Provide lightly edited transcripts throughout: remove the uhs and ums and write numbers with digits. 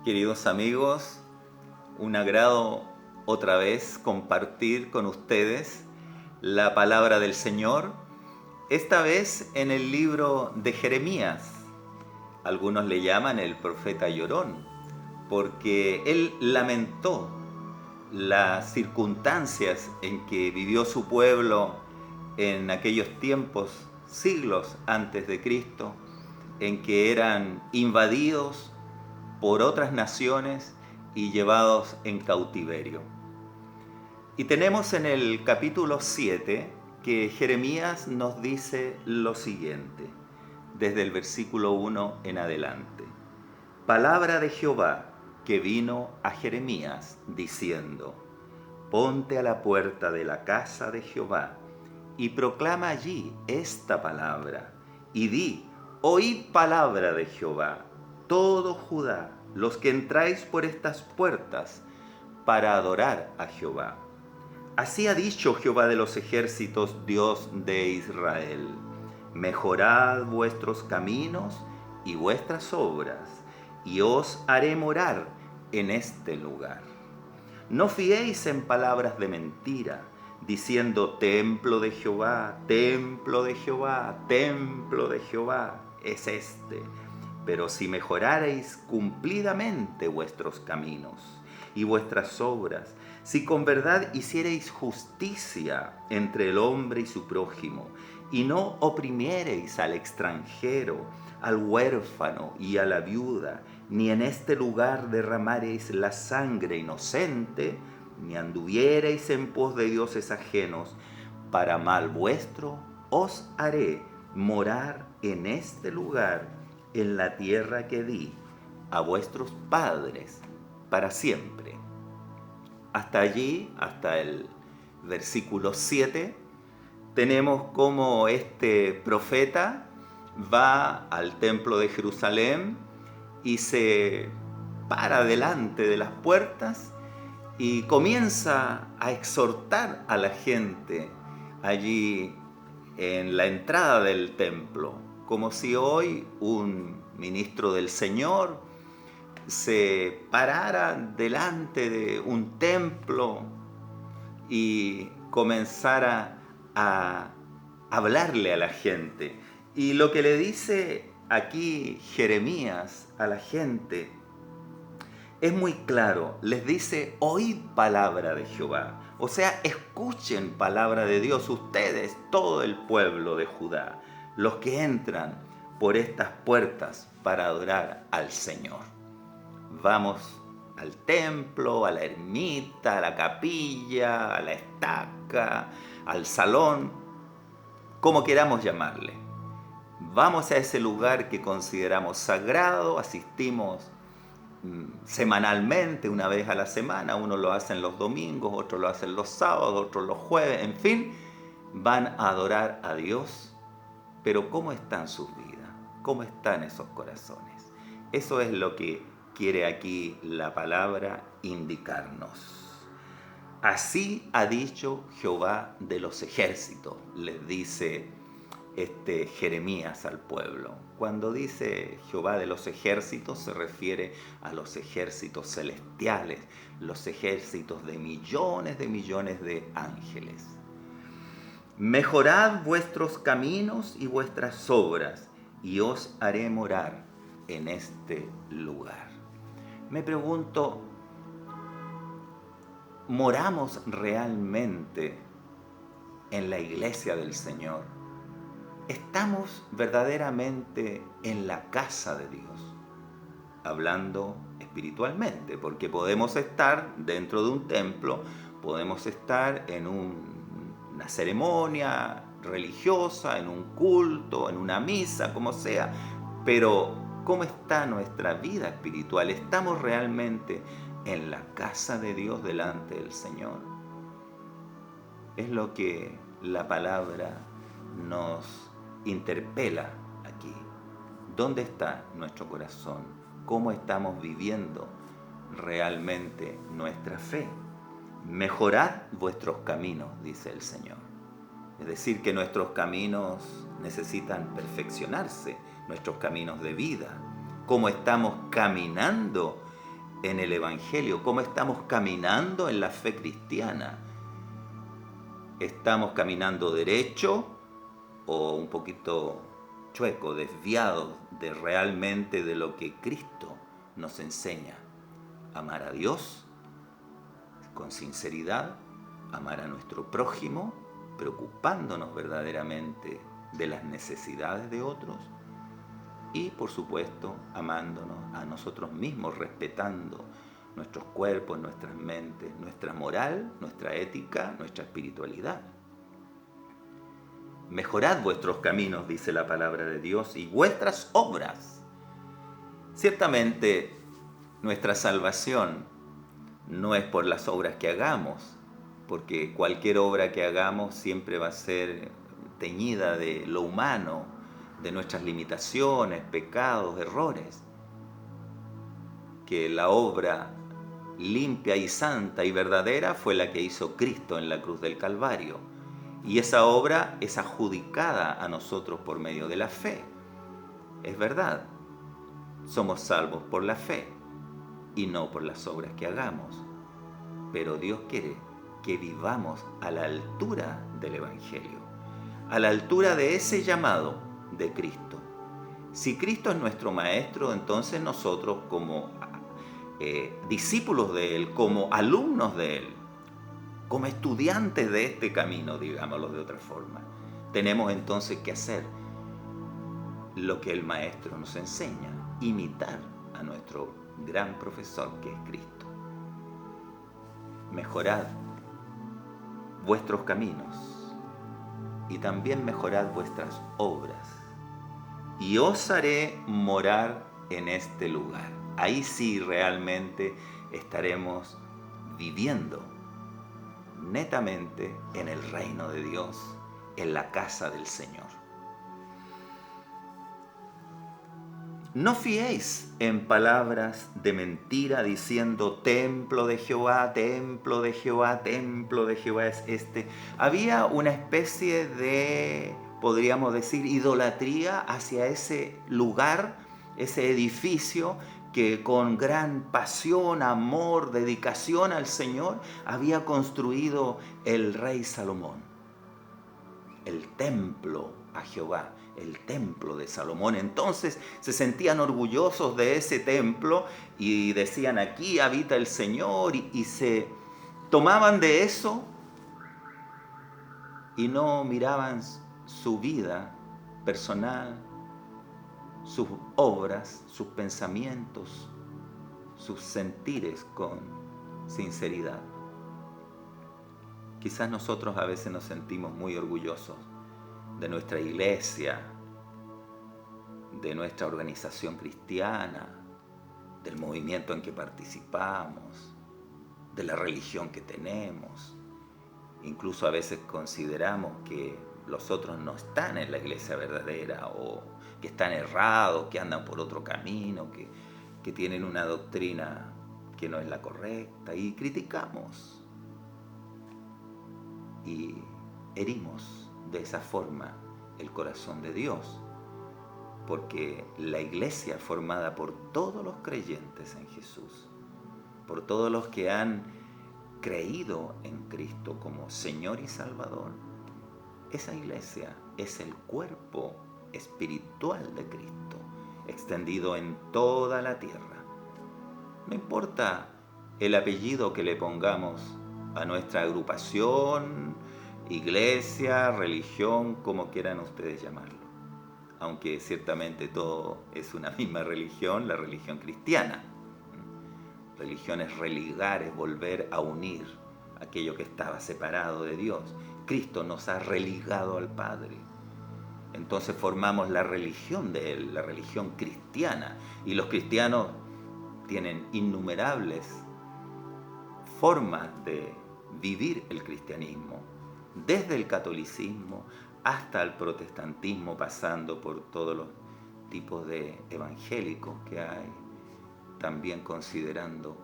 Queridos amigos, un agrado otra vez compartir con ustedes la palabra del Señor, esta vez en el libro de Jeremías. Algunos le llaman el profeta llorón, porque él lamentó las circunstancias en que vivió su pueblo en aquellos tiempos, siglos antes de Cristo, en que eran invadidos por otras naciones y llevados en cautiverio. Y tenemos en el capítulo 7 que Jeremías nos dice lo siguiente, desde el versículo 1 en adelante. Palabra de Jehová que vino a Jeremías diciendo: Ponte a la puerta de la casa de Jehová y proclama allí esta palabra y di: Oíd palabra de Jehová, todo Judá, los que entráis por estas puertas para adorar a Jehová. Así ha dicho Jehová de los ejércitos, Dios de Israel: Mejorad vuestros caminos y vuestras obras, y os haré morar en este lugar. No fiéis en palabras de mentira, diciendo: templo de Jehová, templo de Jehová, templo de Jehová es este. Pero si mejorareis cumplidamente vuestros caminos y vuestras obras, si con verdad hiciereis justicia entre el hombre y su prójimo, y no oprimiereis al extranjero, al huérfano y a la viuda, ni en este lugar derramareis la sangre inocente, ni anduviereis en pos de dioses ajenos, para mal vuestro os haré morar en este lugar, en la tierra que di a vuestros padres para siempre. Hasta allí, hasta el versículo 7, tenemos cómo este profeta va al templo de Jerusalén y se para delante de las puertas y comienza a exhortar a la gente allí en la entrada del templo, como si hoy un ministro del Señor se parara delante de un templo y comenzara a hablarle a la gente. Y lo que le dice aquí Jeremías a la gente es muy claro. Les dice: oíd palabra de Jehová. O sea, escuchen palabra de Dios ustedes, todo el pueblo de Judá, los que entran por estas puertas para adorar al Señor. Vamos al templo, a la ermita, a la capilla, a la estaca, al salón, como queramos llamarle. Vamos a ese lugar que consideramos sagrado, asistimos semanalmente, una vez a la semana. Unos lo hacen los domingos, otros lo hacen los sábados, otros los jueves, en fin, van a adorar a Dios. Pero ¿cómo están sus vidas? ¿Cómo están esos corazones? Eso es lo que quiere aquí la palabra indicarnos. Así ha dicho Jehová de los ejércitos, les dice Jeremías al pueblo. Cuando dice Jehová de los ejércitos, se refiere a los ejércitos celestiales, los ejércitos de millones de ángeles. Mejorad vuestros caminos y vuestras obras, y os haré morar en este lugar. Me pregunto, ¿moramos realmente en la iglesia del Señor? ¿Estamos verdaderamente en la casa de Dios? Hablando espiritualmente, porque podemos estar dentro de un templo, podemos estar en una ceremonia religiosa, en un culto, en una misa, como sea, pero ¿cómo está nuestra vida espiritual? ¿Estamos realmente en la casa de Dios delante del Señor? Es lo que la palabra nos interpela aquí. ¿Dónde está nuestro corazón? ¿Cómo estamos viviendo realmente nuestra fe? Mejorad vuestros caminos, dice el Señor. Es decir, que nuestros caminos necesitan perfeccionarse, nuestros caminos de vida. ¿Cómo estamos caminando en el Evangelio, cómo estamos caminando en la fe cristiana. ¿Estamos caminando derecho o un poquito chueco, desviado de realmente de lo que Cristo nos enseña? Amar a Dios con sinceridad, amar a nuestro prójimo, preocupándonos verdaderamente de las necesidades de otros y, por supuesto, amándonos a nosotros mismos, respetando nuestros cuerpos, nuestras mentes, nuestra moral, nuestra ética, nuestra espiritualidad. Mejorad vuestros caminos, dice la palabra de Dios, y vuestras obras. Ciertamente, nuestra salvación no es por las obras que hagamos, porque cualquier obra que hagamos siempre va a ser teñida de lo humano, de nuestras limitaciones, pecados, errores. Que la obra limpia y santa y verdadera fue la que hizo Cristo en la cruz del Calvario. Y esa obra es adjudicada a nosotros por medio de la fe. Es verdad, somos salvos por la fe y no por las obras que hagamos. Pero Dios quiere que vivamos a la altura del Evangelio, a la altura de ese llamado de Cristo. Si Cristo es nuestro Maestro, entonces nosotros como discípulos de Él, como alumnos de Él, como estudiantes de este camino, digámoslo de otra forma, tenemos entonces que hacer lo que el Maestro nos enseña, imitar a nuestro gran profesor que es Cristo. Mejorad vuestros caminos y también mejorad vuestras obras, y os haré morar en este lugar. Ahí sí realmente estaremos viviendo netamente en el reino de Dios, en la casa del Señor. No fiéis en palabras de mentira diciendo templo de Jehová, templo de Jehová, templo de Jehová es este. Había una especie de, podríamos decir, idolatría hacia ese lugar, ese edificio que con gran pasión, amor, dedicación al Señor había construido el rey Salomón. El templo a Jehová, el templo de Salomón. Entonces se sentían orgullosos de ese templo y decían: aquí habita el Señor, y se tomaban de eso y no miraban su vida personal, sus obras, sus pensamientos, sus sentires con sinceridad. Quizás nosotros a veces nos sentimos muy orgullosos de nuestra iglesia, de nuestra organización cristiana, del movimiento en que participamos, de la religión que tenemos. Incluso a veces consideramos que los otros no están en la iglesia verdadera, o que están errados, que andan por otro camino, que tienen una doctrina que no es la correcta, y criticamos y herimos de esa forma el corazón de Dios, porque la iglesia formada por todos los creyentes en Jesús, por todos los que han creído en Cristo como Señor y Salvador, esa iglesia es el cuerpo espiritual de Cristo, extendido en toda la tierra. No importa el apellido que le pongamos a nuestra agrupación, iglesia, religión, como quieran ustedes llamarlo, aunque ciertamente todo es una misma religión, la religión cristiana. Religión es religar, es volver a unir aquello que estaba separado de Dios. Cristo nos ha religado al Padre. Entonces formamos la religión de Él, la religión cristiana. Y los cristianos tienen innumerables formas de vivir el cristianismo, desde el catolicismo hasta el protestantismo, pasando por todos los tipos de evangélicos que hay, también considerando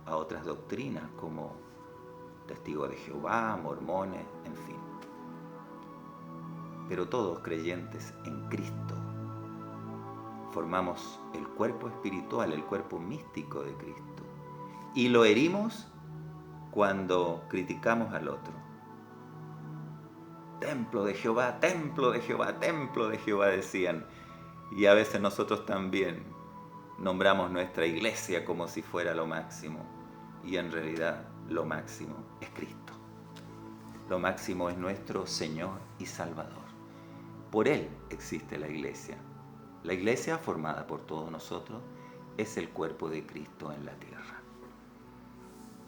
a otras doctrinas como testigos de Jehová, mormones, en fin. Pero todos creyentes en Cristo formamos el cuerpo espiritual, el cuerpo místico de Cristo. y lo herimos cuando criticamos al otro. Templo de Jehová, templo de Jehová, templo de Jehová, decían. Y a veces nosotros también nombramos nuestra iglesia como si fuera lo máximo. Y en realidad lo máximo es Cristo. Lo máximo es nuestro Señor y Salvador. Por Él existe la iglesia. La iglesia, formada por todos nosotros, es el cuerpo de Cristo en la tierra.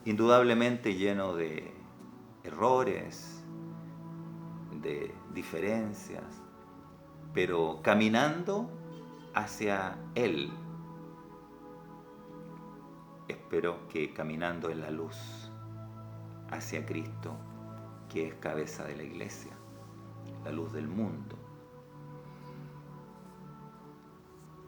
Indudablemente lleno de errores, de diferencias, pero caminando hacia Él. Espero que caminando en la luz hacia Cristo, que es cabeza de la iglesia, la luz del mundo.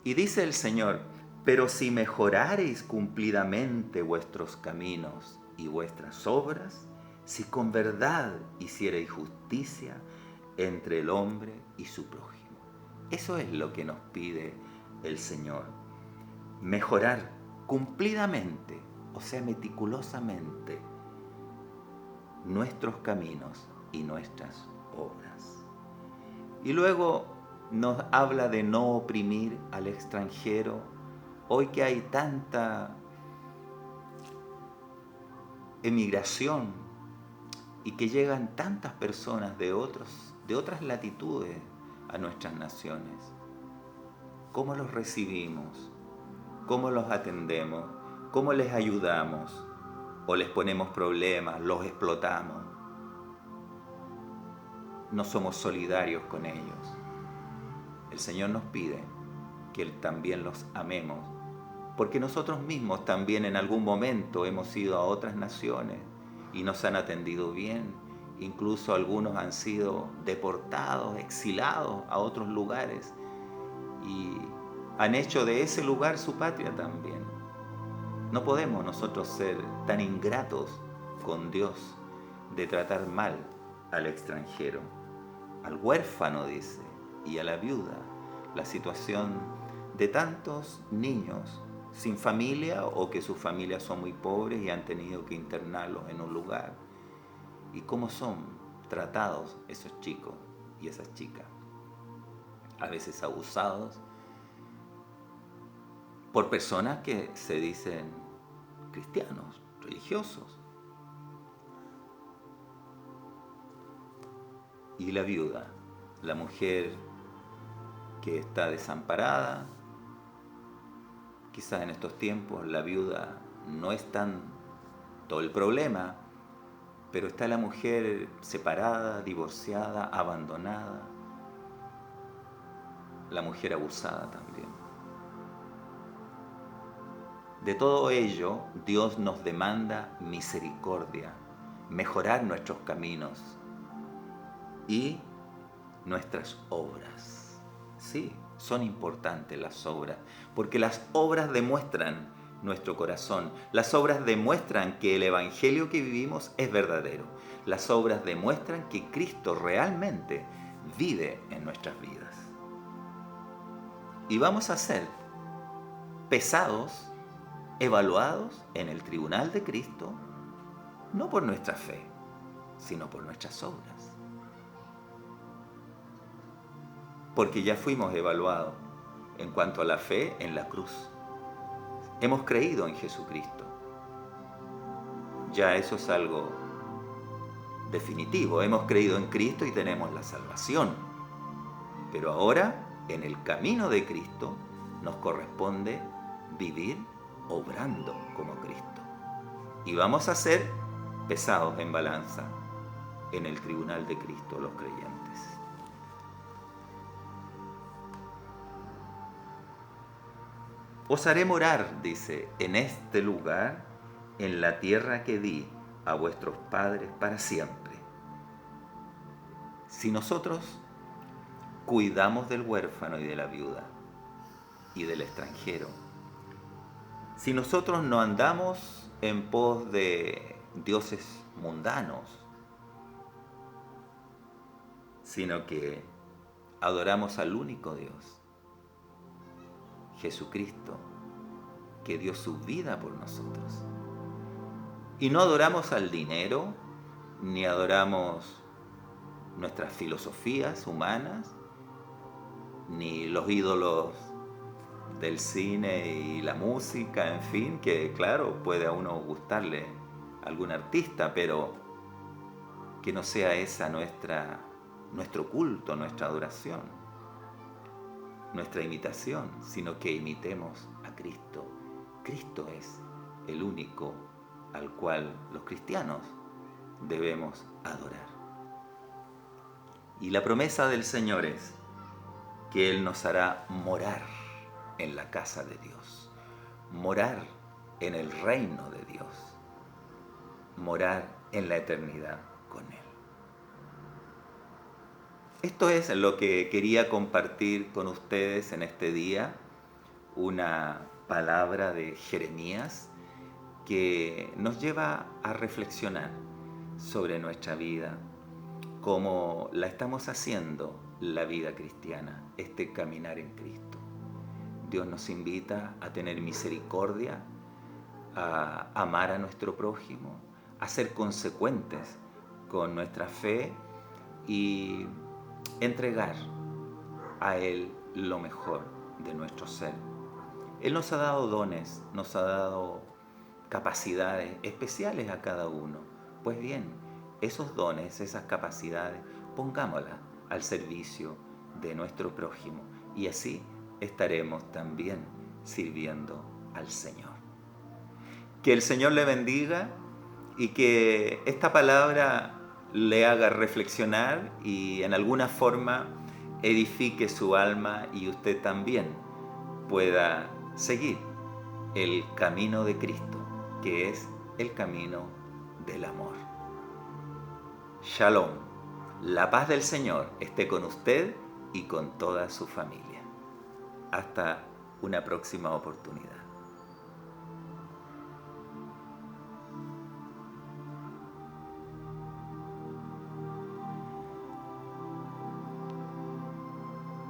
Y dice el Señor: pero si mejorareis cumplidamente vuestros caminos y vuestras obras, si con verdad hiciereis justicia entre el hombre y su prójimo. Eso es lo que nos pide el Señor. Mejorar cumplidamente, o sea, meticulosamente, nuestros caminos y nuestras obras. Y luego nos habla de no oprimir al extranjero. Hoy que hay tanta emigración y que llegan tantas personas de otras latitudes a nuestras naciones, ¿cómo los recibimos? ¿Cómo los atendemos? ¿Cómo les ayudamos? ¿O les ponemos problemas? ¿Los explotamos? No somos solidarios con ellos. El Señor nos pide que también los amemos, porque nosotros mismos también en algún momento hemos ido a otras naciones y nos han atendido bien. Incluso algunos han sido deportados, exilados a otros lugares y han hecho de ese lugar su patria también. No podemos nosotros ser tan ingratos con Dios de tratar mal al extranjero, al huérfano, dice, y a la viuda. La situación de tantos niños sin familia o que sus familias son muy pobres y han tenido que internarlos en un lugar. Y cómo son tratados esos chicos y esas chicas. A veces abusados por personas que se dicen cristianos, religiosos. Y la viuda, la mujer que está desamparada. Quizás en estos tiempos la viuda no es tanto el problema, pero está la mujer separada, divorciada, abandonada, la mujer abusada también. De todo ello, Dios nos demanda misericordia, mejorar nuestros caminos y nuestras obras. Sí, son importantes las obras, porque las obras demuestran nuestro corazón. Las obras demuestran que el Evangelio que vivimos es verdadero. Las obras demuestran que Cristo realmente vive en nuestras vidas. Y vamos a ser pesados, evaluados en el tribunal de Cristo, no por nuestra fe, sino por nuestras obras. Porque ya fuimos evaluados en cuanto a la fe en la cruz. Hemos creído en Jesucristo. Ya eso es algo definitivo. Hemos creído en Cristo y tenemos la salvación. Pero ahora, en el camino de Cristo, nos corresponde vivir obrando como Cristo. Y vamos a ser pesados en balanza en el tribunal de Cristo, los creyentes. Os haré morar, dice, en este lugar, en la tierra que di a vuestros padres para siempre. Si nosotros cuidamos del huérfano y de la viuda y del extranjero, si nosotros no andamos en pos de dioses mundanos, sino que adoramos al único Dios, Jesucristo, que dio su vida por nosotros, Y no adoramos al dinero, ni adoramos nuestras filosofías humanas, ni los ídolos del cine y la música, en fin, que claro, puede a uno gustarle algún artista, pero que no sea esa nuestro culto, nuestra adoración, nuestra imitación, sino que imitemos a Cristo. Cristo es el único al cual los cristianos debemos adorar. Y la promesa del Señor es que Él nos hará morar en la casa de Dios, morar en el reino de Dios, morar en la eternidad con Él. Esto es lo que quería compartir con ustedes en este día, una palabra de Jeremías que nos lleva a reflexionar sobre nuestra vida, cómo la estamos haciendo la vida cristiana, este caminar en Cristo. Dios nos invita a tener misericordia, a amar a nuestro prójimo, a ser consecuentes con nuestra fe y entregar a Él lo mejor de nuestro ser. Él nos ha dado dones, nos ha dado capacidades especiales a cada uno. Pues bien, esos dones, esas capacidades, pongámoslas al servicio de nuestro prójimo y así estaremos también sirviendo al Señor. Que el Señor le bendiga y que esta palabra le haga reflexionar y en alguna forma edifique su alma y usted también pueda seguir el camino de Cristo, que es el camino del amor. Shalom. La paz del Señor esté con usted y con toda su familia. Hasta una próxima oportunidad.